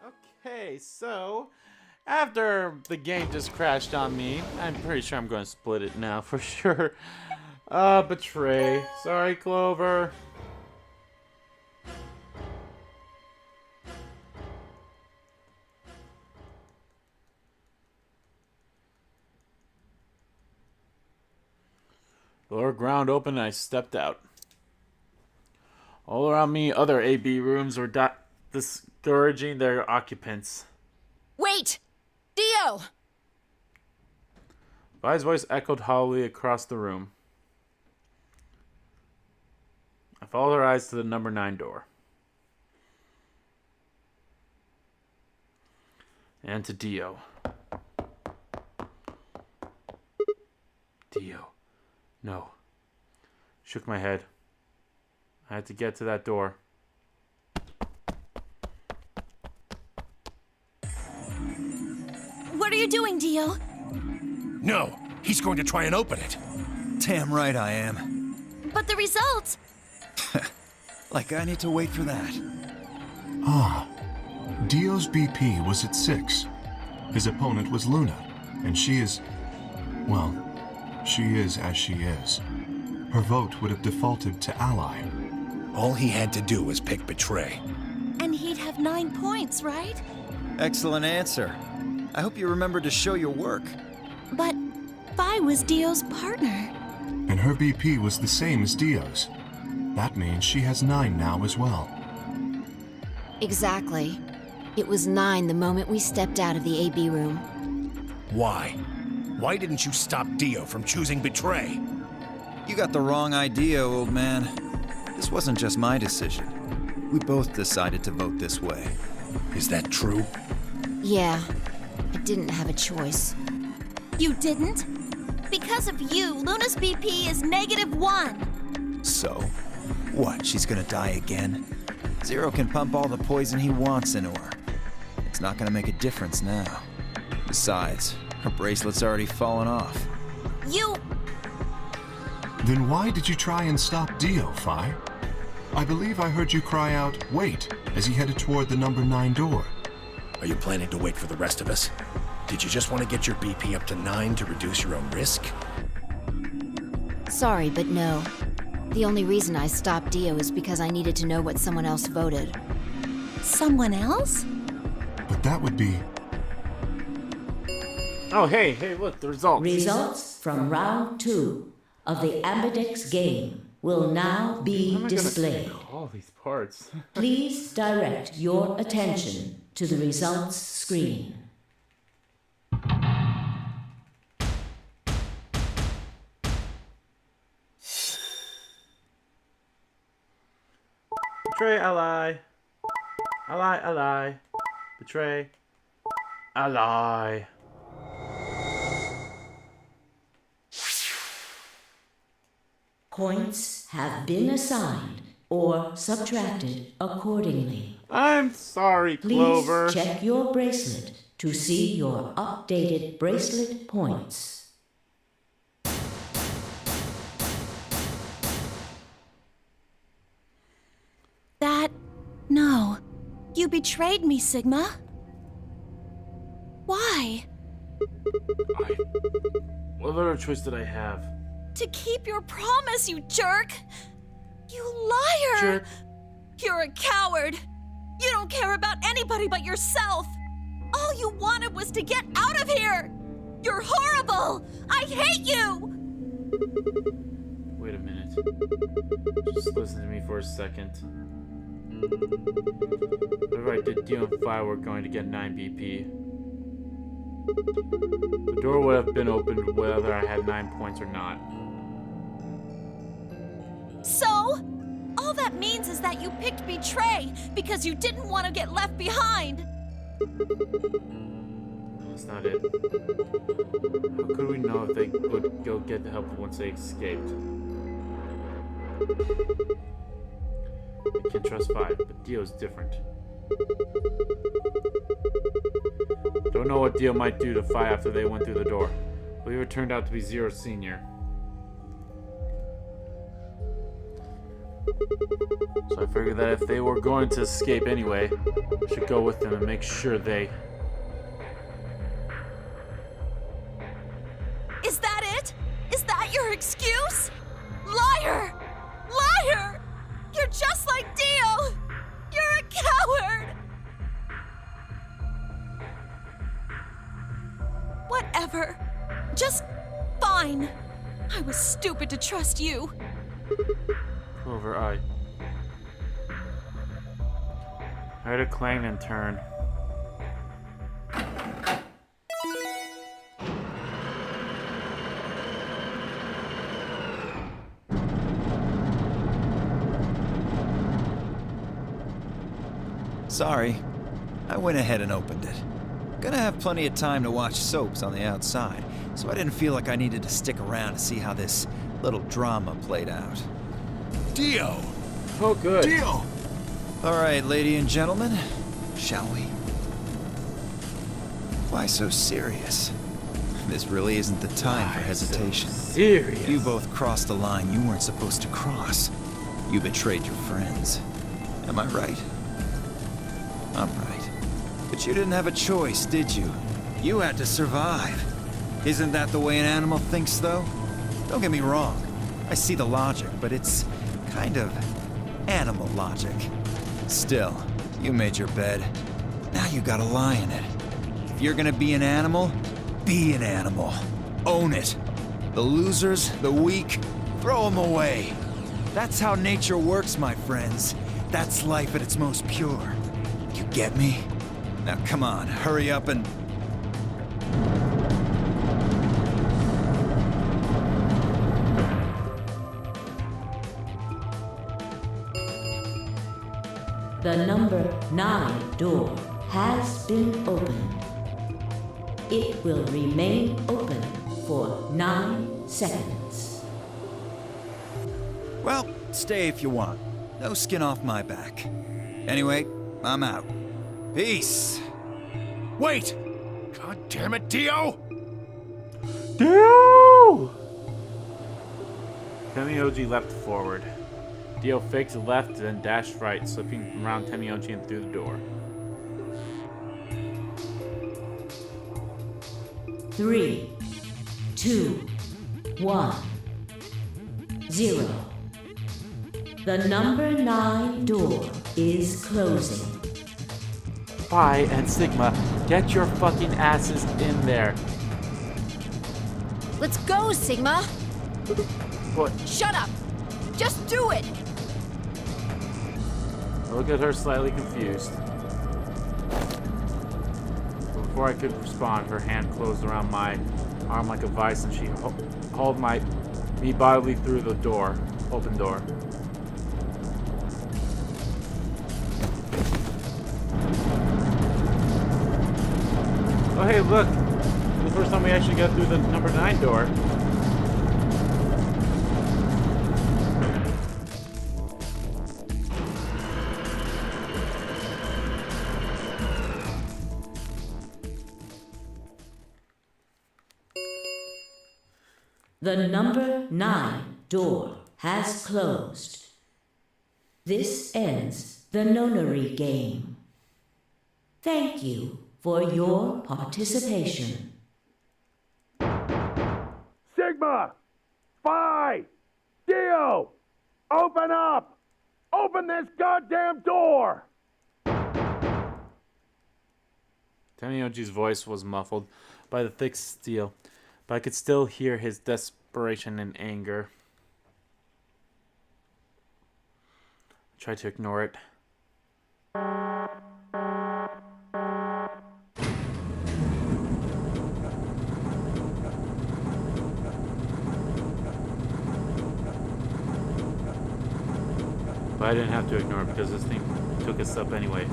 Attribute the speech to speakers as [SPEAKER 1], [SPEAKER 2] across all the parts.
[SPEAKER 1] Okay, so after the game just crashed on me, I'm pretty sure I'm going to split it now for sure. Betray. Sorry, Clover. The lower ground opened and I stepped out. All around me, other AB rooms were discouraging their occupants.
[SPEAKER 2] Wait! Dio!
[SPEAKER 1] Vi's voice echoed hollowly across the room. I followed her eyes to the number 9 door. And to Dio. Dio. No. Shook my head. I had to get to that door.
[SPEAKER 2] What are you doing, Dio?
[SPEAKER 3] No, he's going to try and open it.
[SPEAKER 4] Damn right I am.
[SPEAKER 2] But the results...
[SPEAKER 4] Like I need to wait for that.
[SPEAKER 5] Ah. Dio's BP was at 6. His opponent was Luna, and she is... well, she is as she is. Her vote would have defaulted to Ally.
[SPEAKER 3] All he had to do was pick Betray.
[SPEAKER 2] And he'd have 9 points, right?
[SPEAKER 4] Excellent answer. I hope you remember to show your work.
[SPEAKER 2] But Vi was Dio's partner.
[SPEAKER 5] And her BP was the same as Dio's. That means she has 9 now as well.
[SPEAKER 6] Exactly. It was 9 the moment we stepped out of the AB room.
[SPEAKER 3] Why? Why didn't you stop Dio from choosing Betray?
[SPEAKER 4] You got the wrong idea, old man. This wasn't just my decision. We both decided to vote this way.
[SPEAKER 3] Is that true?
[SPEAKER 6] Yeah, I didn't have a choice.
[SPEAKER 2] You didn't? Because of you, Luna's BP is -1.
[SPEAKER 4] So? What, she's gonna die again? Zero can pump all the poison he wants into her. It's not gonna make a difference now. Besides, her bracelet's already fallen off.
[SPEAKER 2] You...
[SPEAKER 5] Then why did you try and stop Dio, Fi? I believe I heard you cry out, "Wait," as he headed toward the number 9 door.
[SPEAKER 3] Are you planning to wait for the rest of us? Did you just want to get your BP up to 9 to reduce your own risk?
[SPEAKER 6] Sorry, but no. The only reason I stopped Dio is because I needed to know what someone else voted.
[SPEAKER 2] Someone else?
[SPEAKER 5] But that would be...
[SPEAKER 1] Oh, hey, look, the results.
[SPEAKER 7] Results from round 2 of the Ambidex game will now be displayed.
[SPEAKER 1] All these parts.
[SPEAKER 7] Please direct your attention to the results screen.
[SPEAKER 1] Betray ally. Ally. Betray ally.
[SPEAKER 7] Points have been assigned or subtracted accordingly.
[SPEAKER 1] I'm sorry,
[SPEAKER 7] Please
[SPEAKER 1] Clover.
[SPEAKER 7] check your bracelet to see your updated bracelet points.
[SPEAKER 2] No. You betrayed me, Sigma. Why?
[SPEAKER 1] What other choice did I have?
[SPEAKER 2] To keep your promise, you jerk! You liar!
[SPEAKER 1] Jerk.
[SPEAKER 2] You're a coward! You don't care about anybody but yourself! All you wanted was to get out of here! You're horrible! I hate you!
[SPEAKER 1] Wait a minute. Just listen to me for a second. Whatever I did, Dio and Fi were going to get 9 BP. The door would have been opened whether I had 9 points or not.
[SPEAKER 2] So? All that means is that you picked Betray because you didn't want to get left behind!
[SPEAKER 1] No, that's not it. How could we know if they would go get the help once they escaped? I can't trust Fi, but Dio's different. Don't know what Dio might do to Fi after they went through the door. I believe it turned out to be Zero Senior. So I figured that if they were going to escape anyway, I should go with them and make sure they...
[SPEAKER 2] Is that it? Is that your excuse? Liar! Liar! You're just like Dio! You're a coward! Whatever. Just fine. I was stupid to trust you.
[SPEAKER 1] Clover, I heard a clang and turn.
[SPEAKER 4] Sorry. I went ahead and opened it. Gonna have plenty of time to watch soaps on the outside, so I didn't feel like I needed to stick around to see how this little drama played out.
[SPEAKER 3] Dio!
[SPEAKER 1] Oh, good.
[SPEAKER 3] Dio!
[SPEAKER 4] All right, ladies and gentlemen, shall we? Why so serious? This really isn't the time for hesitation.
[SPEAKER 1] Serious.
[SPEAKER 4] You both crossed a line you weren't supposed to cross. You betrayed your friends. Am I right? I'm right. But you didn't have a choice, did you? You had to survive. Isn't that the way an animal thinks, though? Don't get me wrong. I see the logic, but it's kind of animal logic. Still, you made your bed. Now you gotta lie in it. If you're gonna be an animal, be an animal. Own it. The losers, the weak, throw them away. That's how nature works, my friends. That's life at its most pure. You get me? Now come on, hurry up and...
[SPEAKER 7] The number 9 door has been opened. It will remain open for 9 seconds.
[SPEAKER 4] Well, stay if you want. No skin off my back. Anyway, I'm out. Peace!
[SPEAKER 3] Wait! God damn it, Dio!
[SPEAKER 1] Dio! Temioji leapt forward. Dio faked left, then dashed right, slipping around Temioji and through the door.
[SPEAKER 7] 3, 2, 1, 0. The number 9 door is closing.
[SPEAKER 1] Phi and Sigma, get your fucking asses in there.
[SPEAKER 6] Let's go, Sigma!
[SPEAKER 1] What?
[SPEAKER 2] Shut up! Just do it!
[SPEAKER 1] Look at her slightly confused. Before I could respond, her hand closed around my arm like a vice, and she hauled me bodily through the door, open door. Oh hey, look! The first time we actually got through the number 9 door.
[SPEAKER 7] The number 9 door has closed. This ends the Nonory Game. Thank you for your participation.
[SPEAKER 3] Sigma! Phi! Dio! Open up! Open this goddamn door!
[SPEAKER 1] Temioji's voice was muffled by the thick steel, but I could still hear his desperation and anger. I tried to ignore it. But I didn't have to ignore it because this thing took us up anyway.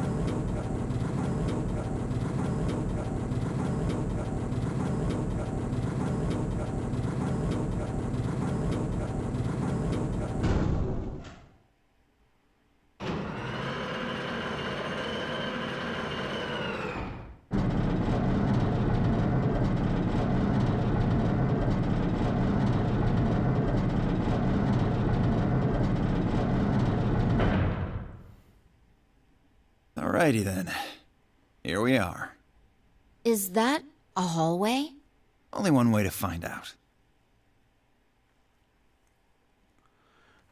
[SPEAKER 4] Alrighty then. Here we are.
[SPEAKER 6] Is that a hallway?
[SPEAKER 4] Only one way to find out.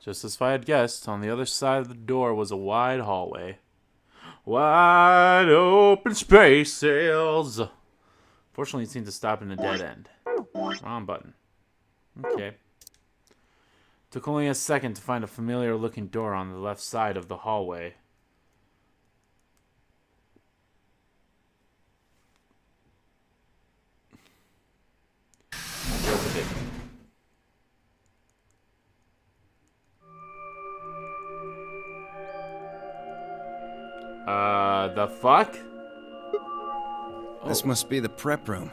[SPEAKER 1] Just as I had guessed, on the other side of the door was a wide hallway. Wide open space sails. Fortunately, it seemed to stop in a dead end. Wrong button. Okay. Took only a second to find a familiar looking door on the left side of the hallway. I opened it. The fuck?
[SPEAKER 4] This must be the prep room.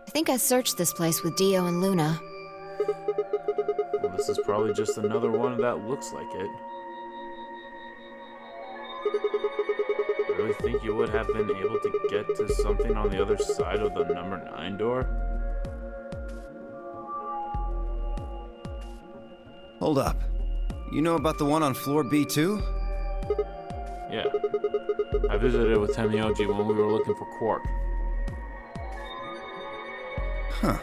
[SPEAKER 6] I think I searched this place with Dio and Luna.
[SPEAKER 1] Well, this is probably just another one that looks like it. I really think you would have been able to get to something on the other side of the number 9 door?
[SPEAKER 4] Hold up. You know about the one on floor B2?
[SPEAKER 1] Yeah. I visited with Temioji when we were looking for Quark.
[SPEAKER 4] Huh.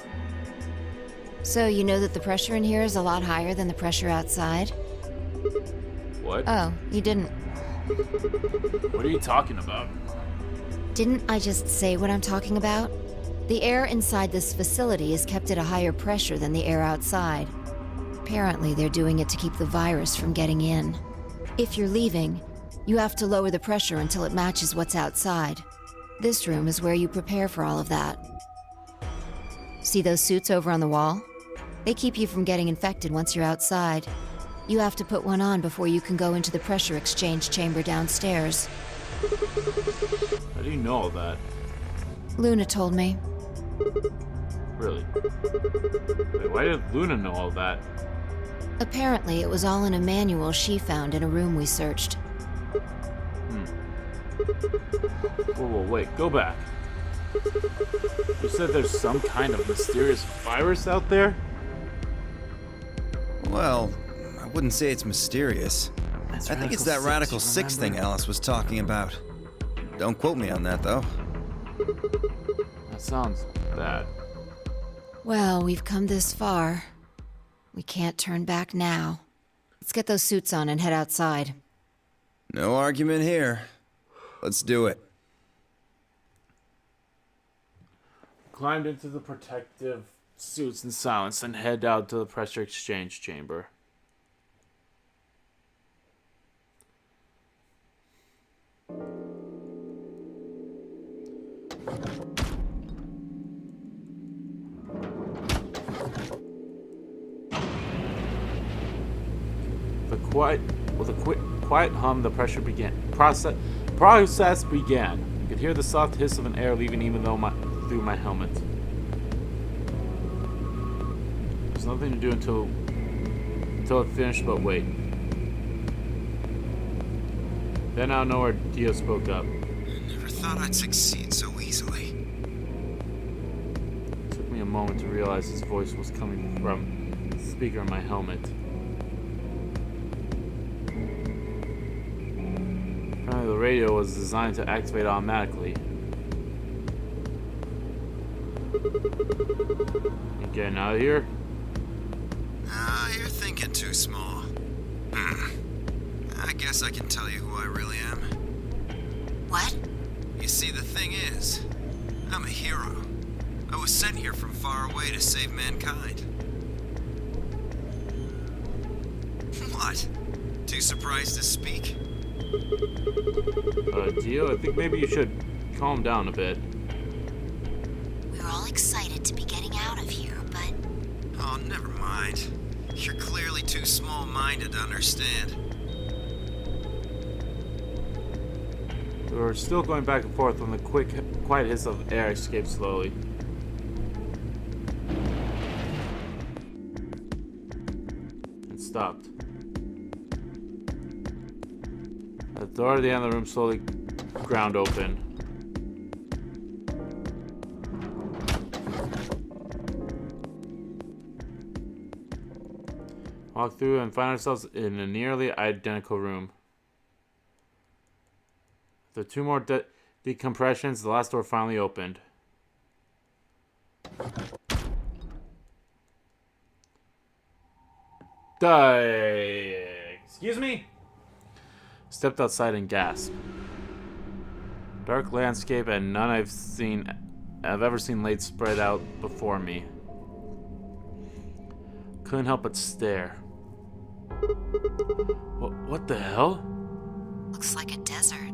[SPEAKER 6] So you know that the pressure in here is a lot higher than the pressure outside?
[SPEAKER 1] What?
[SPEAKER 6] Oh, you didn't.
[SPEAKER 1] What are you talking about?
[SPEAKER 6] Didn't I just say what I'm talking about? The air inside this facility is kept at a higher pressure than the air outside. Apparently, they're doing it to keep the virus from getting in. If you're leaving, you have to lower the pressure until it matches what's outside. This room is where you prepare for all of that. See those suits over on the wall? They keep you from getting infected once you're outside. You have to put one on before you can go into the pressure exchange chamber downstairs.
[SPEAKER 1] How do you know all that?
[SPEAKER 6] Luna told me.
[SPEAKER 1] Really? Wait, why did Luna know all that?
[SPEAKER 6] Apparently, it was all in a manual she found in a room we searched.
[SPEAKER 1] Whoa, wait, go back. You said there's some kind of mysterious virus out there?
[SPEAKER 4] Well, I wouldn't say it's mysterious. I think it's that Radical 6 thing Alice was talking about. Don't quote me on that, though.
[SPEAKER 1] That sounds bad.
[SPEAKER 6] Well, we've come this far. We can't turn back now. Let's get those suits on and head outside.
[SPEAKER 4] No argument here. Let's do it.
[SPEAKER 1] Climbed into the protective suits in silence and head out to the pressure exchange chamber. With a quiet hum, the process began. You could hear the soft hiss of an air leaving even through my helmet. There's nothing to do until it finished but wait. Then out of nowhere, Dio spoke up.
[SPEAKER 4] Never thought I'd succeed so easily.
[SPEAKER 1] It took me a moment to realize his voice was coming from the speaker in my helmet. Apparently the radio was designed to activate automatically. You getting out of here?
[SPEAKER 4] You're thinking too small. I guess I can tell you who I really am.
[SPEAKER 6] What?
[SPEAKER 4] You see, the thing is, I'm a hero. I was sent here from far away to save mankind. What? Too surprised to speak?
[SPEAKER 1] Dio, I think maybe you should calm down a bit.
[SPEAKER 6] We were all excited to be getting out of here, but...
[SPEAKER 4] Oh, never mind. You're clearly too small-minded to understand.
[SPEAKER 1] We were still going back and forth when the quiet hiss of air escaped slowly. It stopped. The door at the end of the room slowly ground open. Walk through and find ourselves in a nearly identical room. After 2 more decompressions, the last door finally opened. Excuse me? Stepped outside and gasped. Dark landscape and none I've ever seen laid spread out before me. Couldn't help but stare. What the hell?
[SPEAKER 6] Looks like a desert.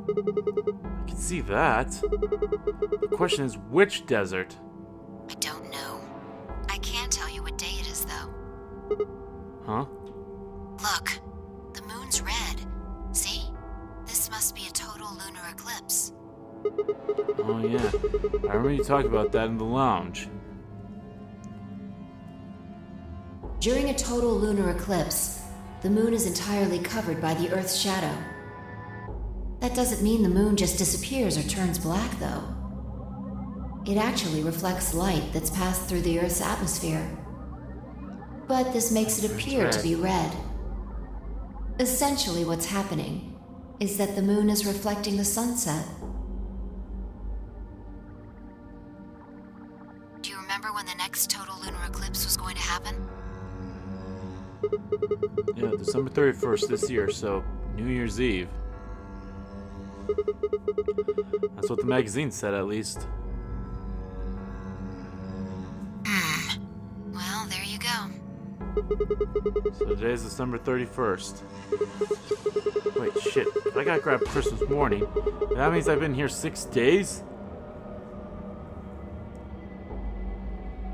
[SPEAKER 1] I can see that. The question is, which desert?
[SPEAKER 6] I don't know. I can tell you what day it is, though.
[SPEAKER 1] Huh?
[SPEAKER 6] Look, the moon's red. See? This must be a total lunar eclipse.
[SPEAKER 1] Oh yeah, I remember you talking about that in the lounge.
[SPEAKER 6] During a total lunar eclipse, the moon is entirely covered by the Earth's shadow. That doesn't mean the moon just disappears or turns black, though. It actually reflects light that's passed through the Earth's atmosphere. But this makes it appear to be red. Essentially what's happening is that the moon is reflecting the sunset. Do you remember when the next total lunar eclipse was going to happen?
[SPEAKER 1] Yeah, December 31st this year, so New Year's Eve. That's what the magazine said, at least.
[SPEAKER 6] Well, there you go.
[SPEAKER 1] So today's December 31st. Wait, shit. If I got grabbed Christmas morning, that means I've been here 6 days?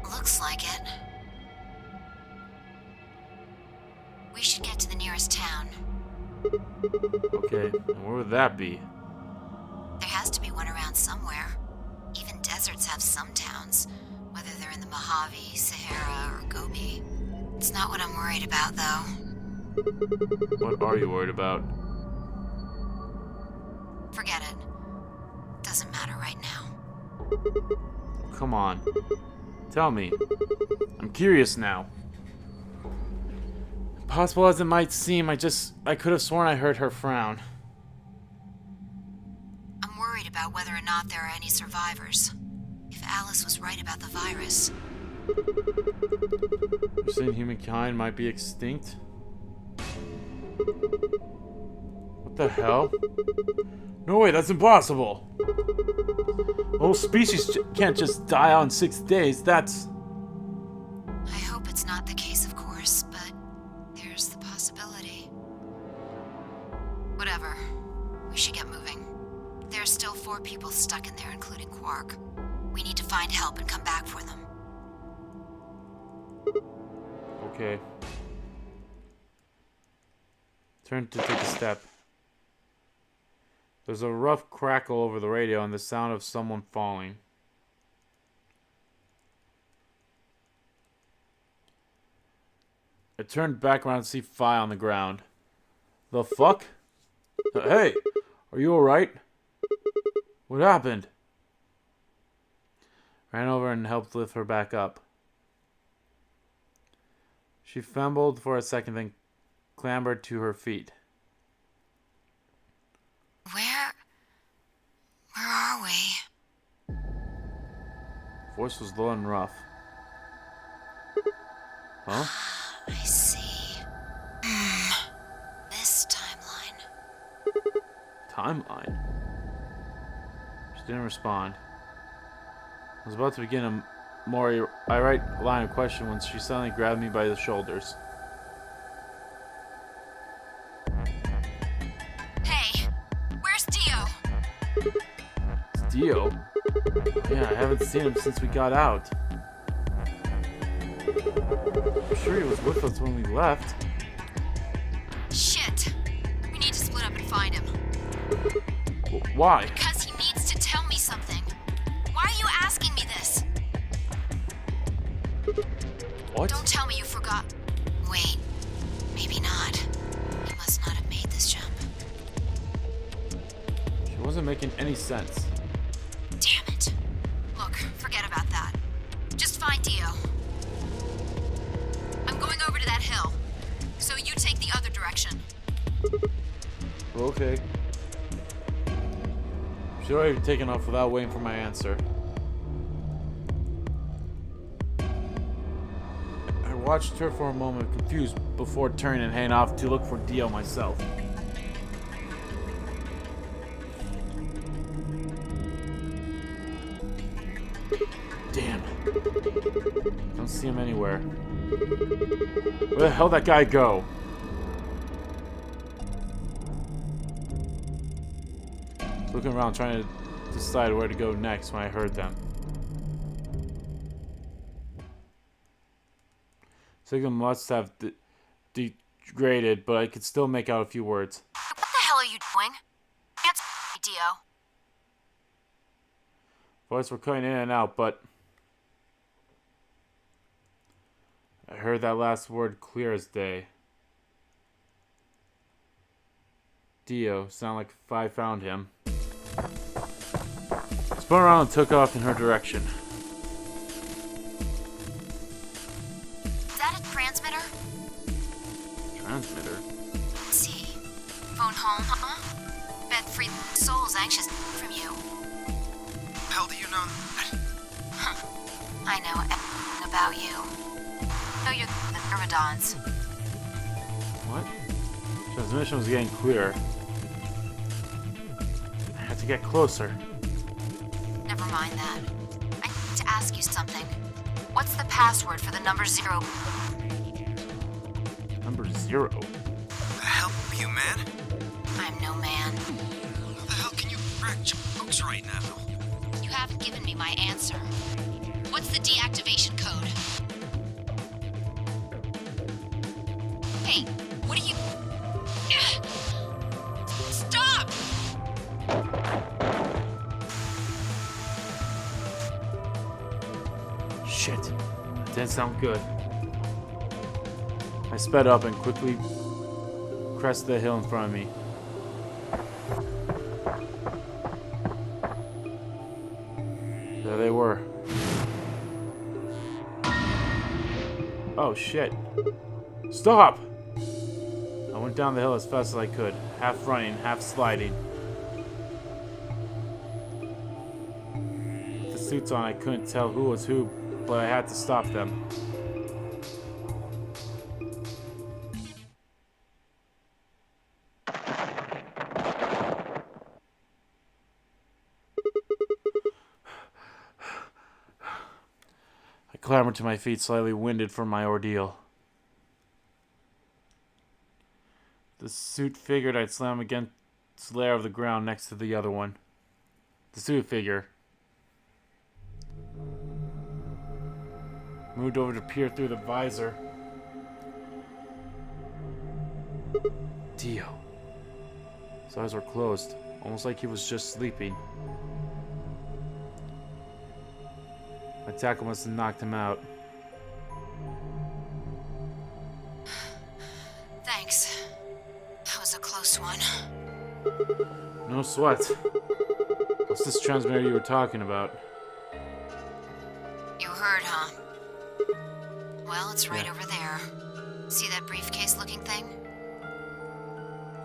[SPEAKER 6] Looks like it. We should get to the nearest town.
[SPEAKER 1] Okay, and where would that be?
[SPEAKER 6] There has to be one around somewhere. Even deserts have some towns, whether they're in the Mojave, Sahara, or Gobi. It's not what I'm worried about, though.
[SPEAKER 1] What are you worried about?
[SPEAKER 6] Forget it. Doesn't matter right now.
[SPEAKER 1] Come on. Tell me. I'm curious now. Possible as it might seem, I could have sworn I heard her frown.
[SPEAKER 6] I'm worried about whether or not there are any survivors. If Alice was right about the virus.
[SPEAKER 1] You're saying humankind might be extinct? What the hell? No way, that's impossible! The whole species can't just die out in 6 days, that's...
[SPEAKER 6] I hope it's not the case, of course, but there's the possibility. Whatever. We should get moving. There are still 4 people stuck in there, including Quark. We need to find help and come back for them.
[SPEAKER 1] Okay. Turn to take a step. There's a rough crackle over the radio and the sound of someone falling. I turned back around to see Fi on the ground. The fuck? Hey! Are you alright? What happened? Ran over and helped lift her back up. She fumbled for a second, then clambered to her feet.
[SPEAKER 6] Where are we?
[SPEAKER 1] Voice was low and rough. Huh?
[SPEAKER 6] I see. This timeline.
[SPEAKER 1] Timeline? She didn't respond. I was about to begin a more irate line of question when she suddenly grabbed me by the shoulders.
[SPEAKER 6] Hey, where's Dio?
[SPEAKER 1] It's Dio? Yeah, I haven't seen him since we got out. I'm sure he was with us when we left.
[SPEAKER 6] Shit. We need to split up and find him.
[SPEAKER 1] Why?
[SPEAKER 6] Because he needs to tell me something. Why are you asking me this?
[SPEAKER 1] What?
[SPEAKER 6] Don't tell me you forgot. Wait, maybe not. He must not have made this jump.
[SPEAKER 1] She wasn't making any sense.
[SPEAKER 6] Damn it. Look, forget about that. Just find Dio. I'm going over to that hill. So you take the other direction.
[SPEAKER 1] Okay. She'd already taken off without waiting for my answer. I watched her for a moment, confused, before turning and heading off to look for Dio myself. Damn. Don't see him anywhere. Where the hell did that guy go? Looking around, trying to decide where to go next when I heard them. Signal must have degraded, but I could still make out a few words.
[SPEAKER 6] What the hell are you doing? Answer me, Dio.
[SPEAKER 1] Voices were cutting in and out, but I heard that last word clear as day. Dio, sound like if I found him. Spun around and took off in her direction.
[SPEAKER 6] Is that a transmitter?
[SPEAKER 1] Transmitter?
[SPEAKER 6] Let's see. Phone home, huh? Bet free soul's anxious from you.
[SPEAKER 4] How do you know that?
[SPEAKER 6] I know everything about you. I know you're the Myrmidons.
[SPEAKER 1] What? Transmission was getting clearer. I had to get closer.
[SPEAKER 6] Never mind that. I need to ask you something. What's the password for the number 0?
[SPEAKER 1] Number 0?
[SPEAKER 4] The hell are you, man?
[SPEAKER 6] I'm no man.
[SPEAKER 4] How the hell can you crack jokes right now?
[SPEAKER 6] You haven't given me my answer. What's the deactivation code? Hey, what are you... Stop!
[SPEAKER 1] Shit. That didn't sound good. I sped up and quickly crested the hill in front of me. There they were. Oh shit. Stop! I went down the hill as fast as I could, half running, half sliding. With the suits on, I couldn't tell who was who, but I had to stop them. I clambered to my feet, slightly winded from my ordeal. The suit figured I'd slam against the layer of the ground next to the other one. The suit figure moved over to peer through the visor. Dio. His eyes were closed, almost like he was just sleeping. My tackle must have knocked him out.
[SPEAKER 6] Thanks. That was a close one.
[SPEAKER 1] No sweat. What's this transmitter you were talking about?
[SPEAKER 6] You heard, huh? Well, it's right over there. See that briefcase-looking thing?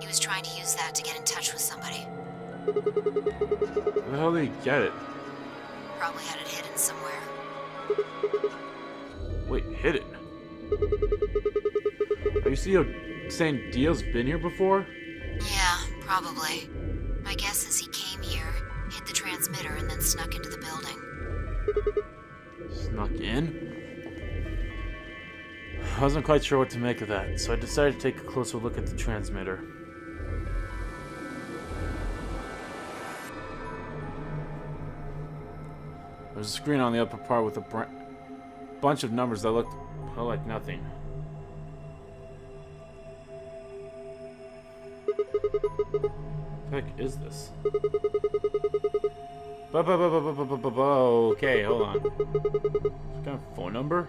[SPEAKER 6] He was trying to use that to get in touch with somebody.
[SPEAKER 1] Where the hell did he get it?
[SPEAKER 6] Probably had it hidden somewhere.
[SPEAKER 1] Wait, hidden? Are you saying Dio's been here before?
[SPEAKER 6] Yeah, probably. My guess is he came here, hit the transmitter, and then snuck into the building.
[SPEAKER 1] Snuck in? I wasn't quite sure what to make of that, so I decided to take a closer look at the transmitter. There was a screen on the upper part with a bunch of numbers that looked like nothing. What the heck is this? Okay, hold on. Some kind of phone number?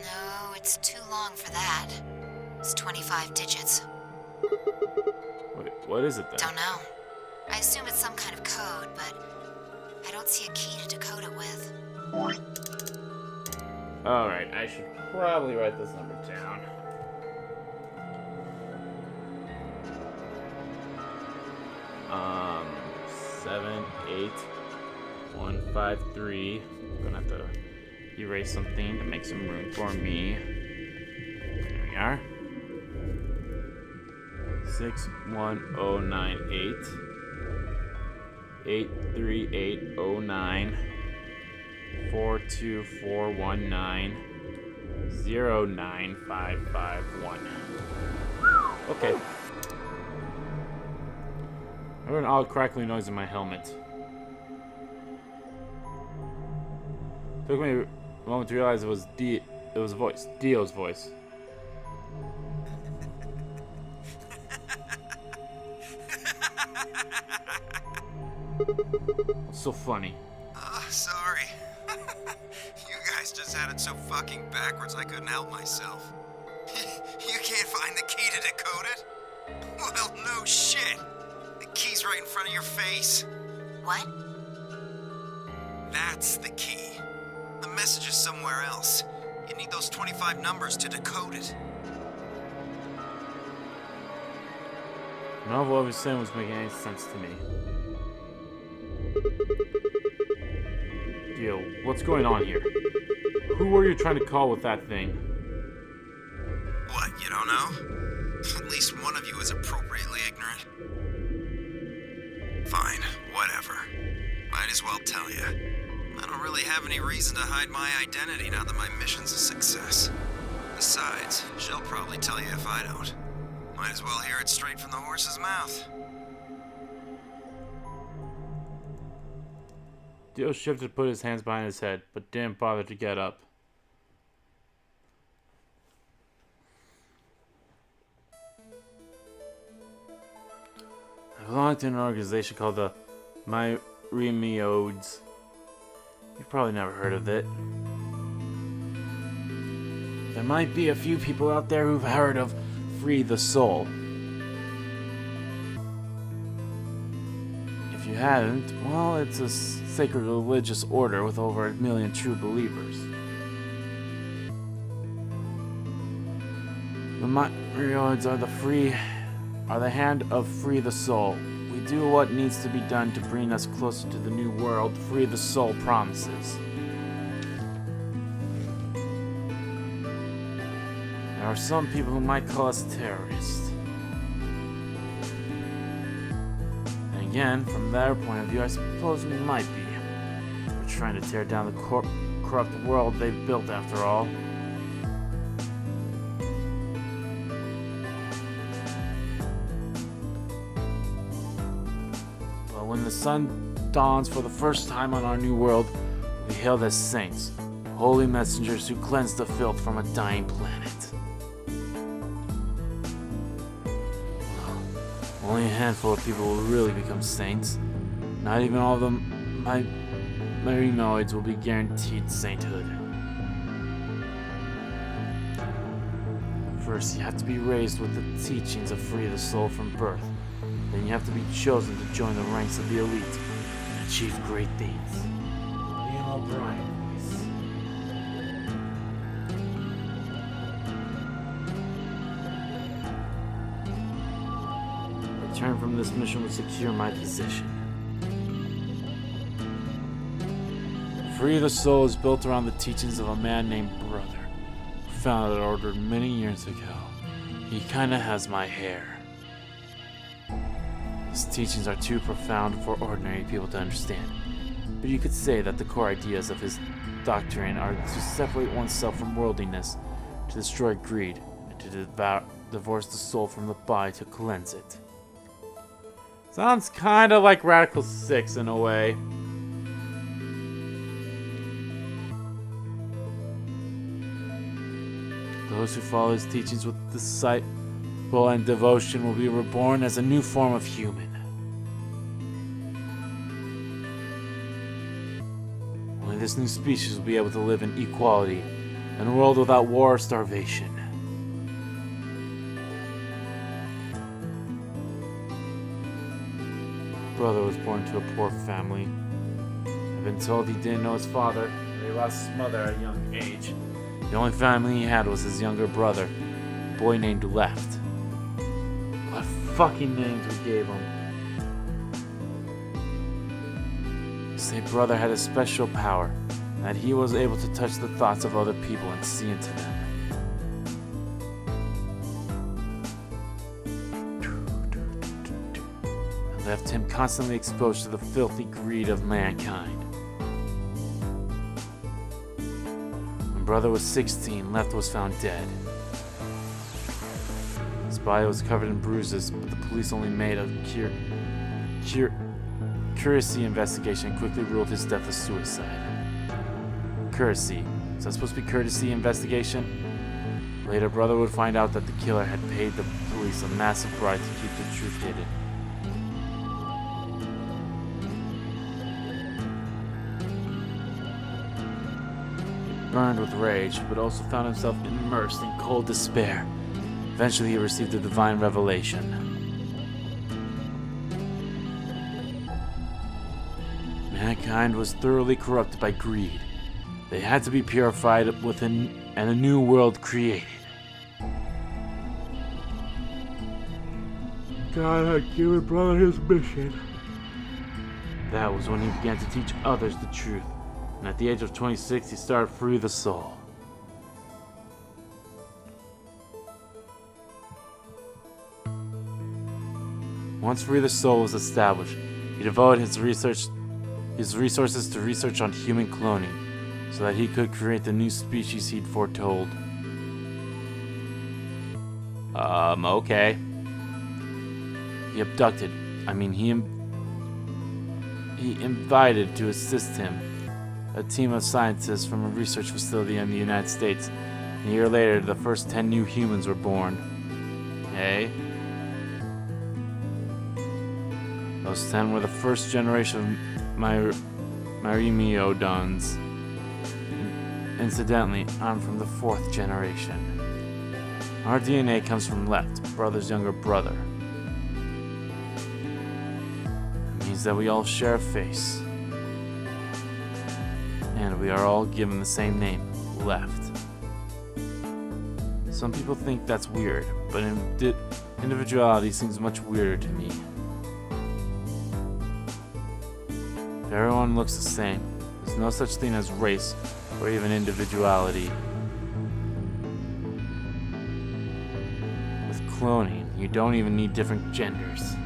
[SPEAKER 6] No, it's too long for that. It's 25 digits.
[SPEAKER 1] Wait, what is it then?
[SPEAKER 6] Don't know. I assume it's some kind of code, but I don't see a key to decode it with.
[SPEAKER 1] Alright, I should probably write this number down. 78153. I'm gonna have to erase something to make some room for me. There we are. 61098 83809 42419 09551. Okay. I heard an odd crackling noise in my helmet. Took me a moment to realize it was a voice. Dio's voice. What's so funny?
[SPEAKER 4] Sorry. You guys just had it so fucking backwards I couldn't help myself. You can't find the key to decode it? Well, no shit. The key's right in front of your face.
[SPEAKER 2] What?
[SPEAKER 4] That's the key. The message is somewhere else. You need those 25 numbers to decode it.
[SPEAKER 1] None of what I was saying was making any sense to me. Dio, what's going on here? Who were you trying to call with that thing?
[SPEAKER 4] What, you don't know? At least one of you is appropriately ignorant. Fine, whatever. Might as well tell you. I don't really have any reason to hide my identity now that my mission's a success. Besides, she'll probably tell you if I don't. Might as well hear it straight from the horse's mouth.
[SPEAKER 1] Dio shifted to put his hands behind his head, but didn't bother to get up. I belong to an organization called the Myrmeodes. You've probably never heard of it. There might be a few people out there who've heard of Free the Soul. If you hadn't, well, it's a sacred religious order with over 1 million true believers. The Myrmeodes are the hand of Free the Soul. We do what needs to be done to bring us closer to the new world Free the Soul promises. There are some people who might call us terrorists. And again, from their point of view, I suppose we might be. We're trying to tear down the corrupt world they've built after all. When the sun dawns for the first time on our new world, we hailed as saints, holy messengers who cleanse the filth from a dying planet. Well, only a handful of people will really become saints. Not even all of them, my Myrmeodes will be guaranteed sainthood. First, you have to be raised with the teachings of Free the Soul from birth. Then you have to be chosen to join the ranks of the elite and achieve great things. Liam O'Brien, please. Return from this mission will secure my position. Free the Soul is built around the teachings of a man named Brother, who founded that order many years ago. He kinda has my hair. His teachings are too profound for ordinary people to understand, but you could say that the core ideas of his doctrine are to separate oneself from worldliness, to destroy greed, and to divorce the soul from the body to cleanse it. Sounds kinda like Radical 6 in a way. Those who follow his teachings with disciple and devotion will be reborn as a new form of human. Only this new species will be able to live in equality in a world without war or starvation. Brother was born to a poor family. I've been told he didn't know his father, and he lost his mother at a young age. The only family he had was his younger brother, a boy named Left. What fucking names we gave him. Say brother had a special power, that he was able to touch the thoughts of other people and see into them. And left him constantly exposed to the filthy greed of mankind. When brother was 16, Left was found dead. His body was covered in bruises, but the police only made a curacy investigation and quickly ruled his death a suicide. Curacy. Is that supposed to be courtesy investigation? Later, brother would find out that the killer had paid the police a massive bribe to keep the truth hidden. He burned with rage, but also found himself immersed in cold despair. Eventually, he received a divine revelation. Mankind was thoroughly corrupted by greed. They had to be purified within and a new world created. God had given brother his mission. That was when he began to teach others the truth. And at the age of 26, he started Free the Soul. Once Free the Soul was established, he devoted his resources to research on human cloning, so that he could create the new species he'd foretold. Okay. He invited to assist him a team of scientists from a research facility in the United States. A year later, the first 10 new humans were born. Hey? Those 10 were the first generation of Myrmidons. Incidentally, I'm from the 4th generation. Our DNA comes from Left, brother's younger brother. It means that we all share a face. And we are all given the same name, Left. Some people think that's weird, but individuality seems much weirder to me. If everyone looks the same, there's no such thing as race or even individuality. With cloning, you don't even need different genders.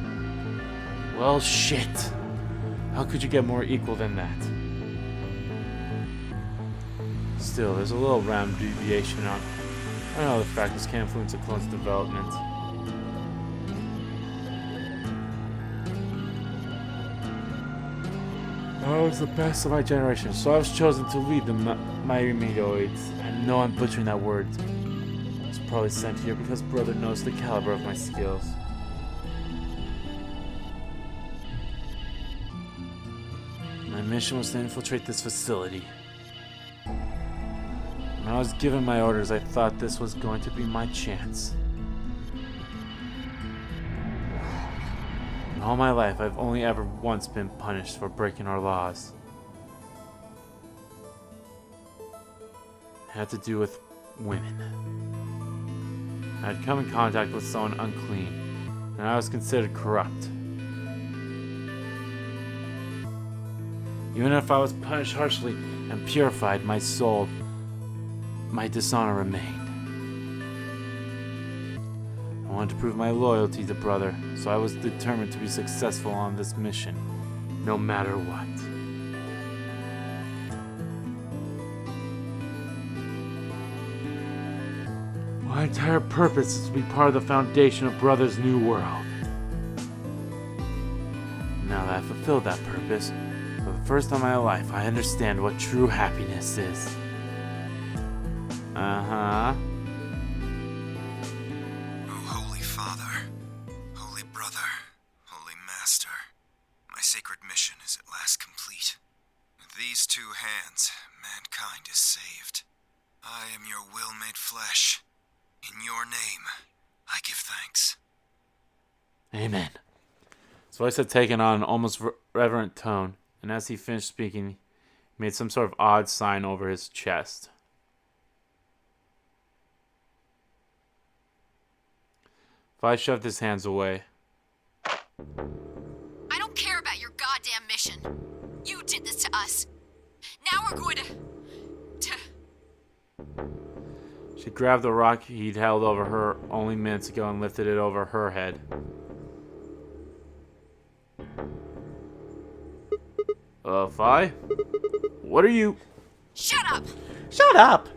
[SPEAKER 1] Well, shit. How could you get more equal than that? Still, there's a little random deviation on other factors can influence a clone's development. I was the best of my generation, so I was chosen to lead the Myrmidoids. I know I'm butchering that word. I was probably sent here because brother knows the caliber of my skills. My mission was to infiltrate this facility. When I was given my orders, I thought this was going to be my chance. All my life, I've only ever once been punished for breaking our laws. It had to do with women. I had come in contact with someone unclean, and I was considered corrupt. Even if I was punished harshly and purified, my soul, my dishonor remained. I wanted to prove my loyalty to brother, so I was determined to be successful on this mission, no matter what. My entire purpose is to be part of the foundation of brother's new world. Now that I've fulfilled that purpose, for the first time in my life, I understand what true happiness is. Uh-huh.
[SPEAKER 4] Holy Father, Holy Brother, Holy Master, my sacred mission is at last complete. With these two hands, mankind is saved. I am your will made flesh. In your name, I give thanks.
[SPEAKER 1] Amen. His voice had taken on an almost reverent tone, and as he finished speaking, he made some sort of odd sign over his chest. Fi shoved his hands away.
[SPEAKER 2] I don't care about your goddamn mission. You did the
[SPEAKER 1] grabbed the rock he'd held over her only minutes ago and lifted it over her head. Fi? What are you...
[SPEAKER 2] Shut up!
[SPEAKER 1] Shut up!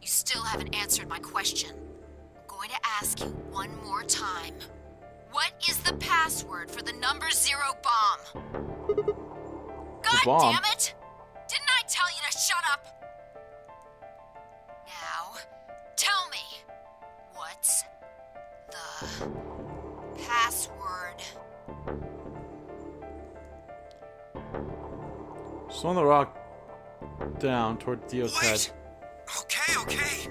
[SPEAKER 6] You still haven't answered my question. I'm going to ask you one more time. What is the password for the number 0 bomb? God
[SPEAKER 1] bomb?
[SPEAKER 6] damn it! Didn't I tell you to shut up? Now, tell me, what's the password?
[SPEAKER 1] Swung the rock down toward Dio's head.
[SPEAKER 4] Okay.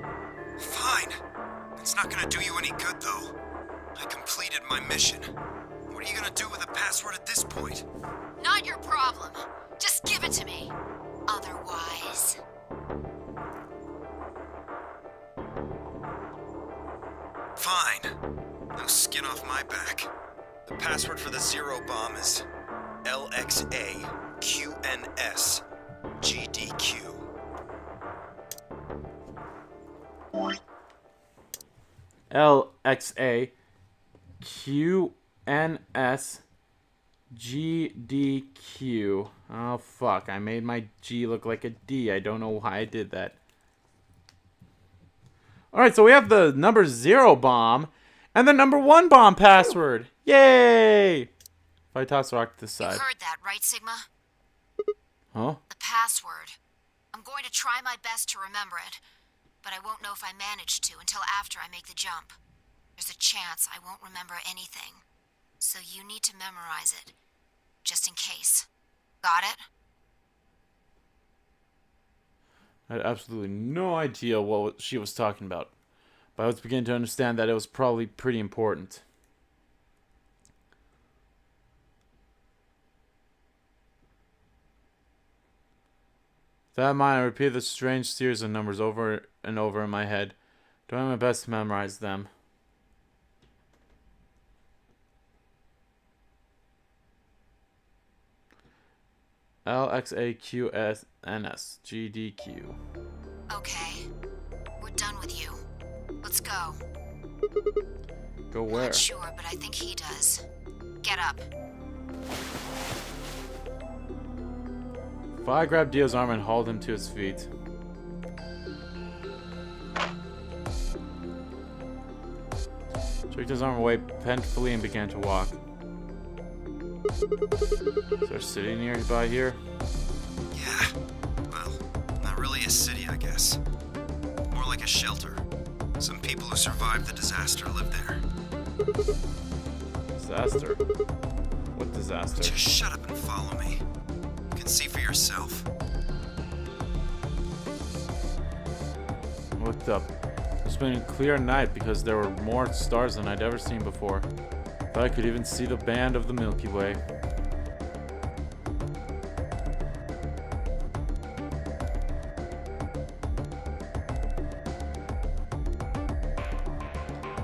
[SPEAKER 4] Fine. It's not gonna do you any good, though. I completed my mission. What are you gonna do with the password at this point?
[SPEAKER 6] Not your problem. Just give it to me. Otherwise...
[SPEAKER 4] Fine. No skin off my back. The password for the 0 bomb is LXAQNSGDQ.
[SPEAKER 1] LXAQNSGDQ. Oh, fuck. I made my G look like a D. I don't know why I did that. Alright, so we have the number 0 bomb and the number 1 bomb password. Yay! If I toss the rock to the
[SPEAKER 6] You
[SPEAKER 1] side.
[SPEAKER 6] heard that, right, Sigma?
[SPEAKER 1] Huh?
[SPEAKER 6] The password. I'm going to try my best to remember it, but I won't know if I manage to until after I make the jump. There's a chance I won't remember anything, so you need to memorize it, just in case. Got it?
[SPEAKER 1] I had absolutely no idea what she was talking about, but I was beginning to understand that it was probably pretty important. With that in mind, I repeated the strange series of numbers over and over in my head, doing my best to memorize them. LXAQNSGDQ.
[SPEAKER 6] Okay. We're done with you. Let's go.
[SPEAKER 1] Go where?
[SPEAKER 6] Not sure, but I think he does. Get up.
[SPEAKER 1] Fi grabbed Dio's arm and hauled him to his feet. Jerked his arm away painfully and began to walk. Is there a city nearby here?
[SPEAKER 4] Yeah. Well, not really a city, I guess. More like a shelter. Some people who survived the disaster live there.
[SPEAKER 1] Disaster? What disaster?
[SPEAKER 4] Just shut up and follow me. You can see for yourself.
[SPEAKER 1] I looked up. It's been a clear night because there were more stars than I'd ever seen before. Thought I could even see the band of the Milky Way.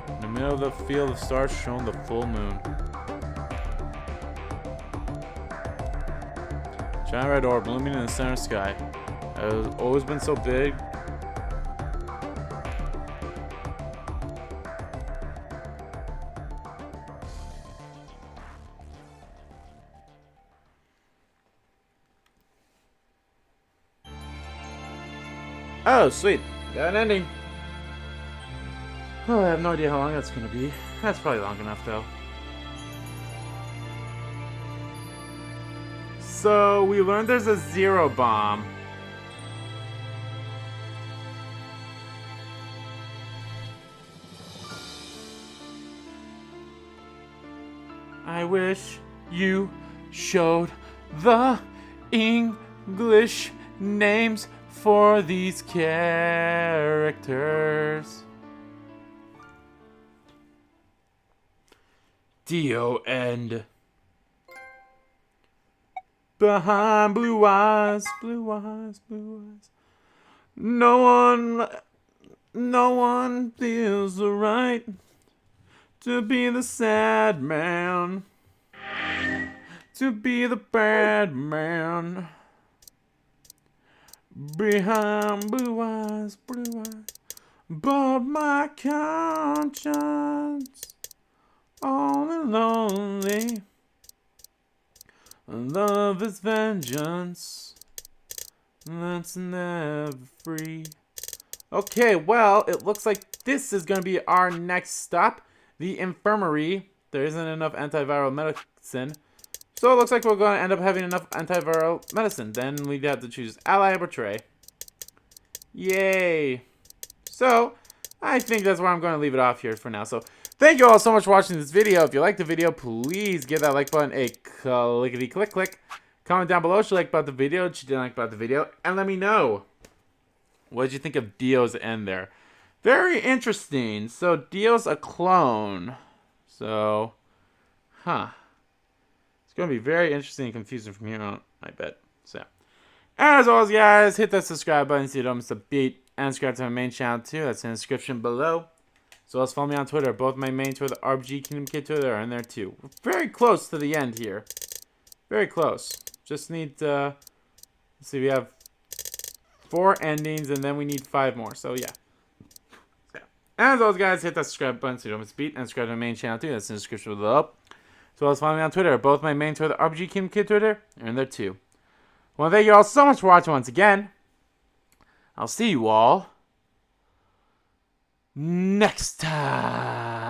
[SPEAKER 1] In the middle of the field of stars shone the full moon. Giant red orb looming in the center sky. It has always been so big. Oh, sweet. Got an ending. Oh, I have no idea how long that's gonna be. That's probably long enough, though. So, we learned there's a 0 bomb. I wish you showed the English names for these characters. Dio and behind blue eyes, blue eyes, blue eyes. No one feels right to be the sad man, to be the bad man. Behind blue eyes, but my conscience all and lonely. Love is vengeance that's never free. Okay, well, it looks like this is going to be our next stop, the infirmary. There isn't enough antiviral medicine, so it looks like we're going to end up having enough antiviral medicine. Then we'd have to choose ally or betray. Yay! So, I think that's where I'm going to leave it off here for now. So, thank you all so much for watching this video. If you liked the video, please give that like button a clickety-click. Comment down below what you like about the video, what you didn't like about the video, and let me know. What did you think of Dio's end there? Very interesting. So, Dio's a clone. So, it's going to be very interesting and confusing from here on, I bet. So, as always, guys, hit that subscribe button so you don't miss a beat. And subscribe to my main channel, too. That's in the description below. So, let's follow me on Twitter. Both my main Twitter, RBG Kingdom Kid Twitter, are in there, too. We're very close to the end here. Very close. Just need to... Let's see, we have 4 endings, and then we need 5 more. So, yeah. As always, guys, hit that subscribe button so you don't miss a beat. And subscribe to my main channel, too. That's in the description below. So let's follow me on Twitter. Both my main Twitter, RBG Kingdom Kid Twitter, are in there, too. Well, thank you all so much for watching once again. I'll see you all next time.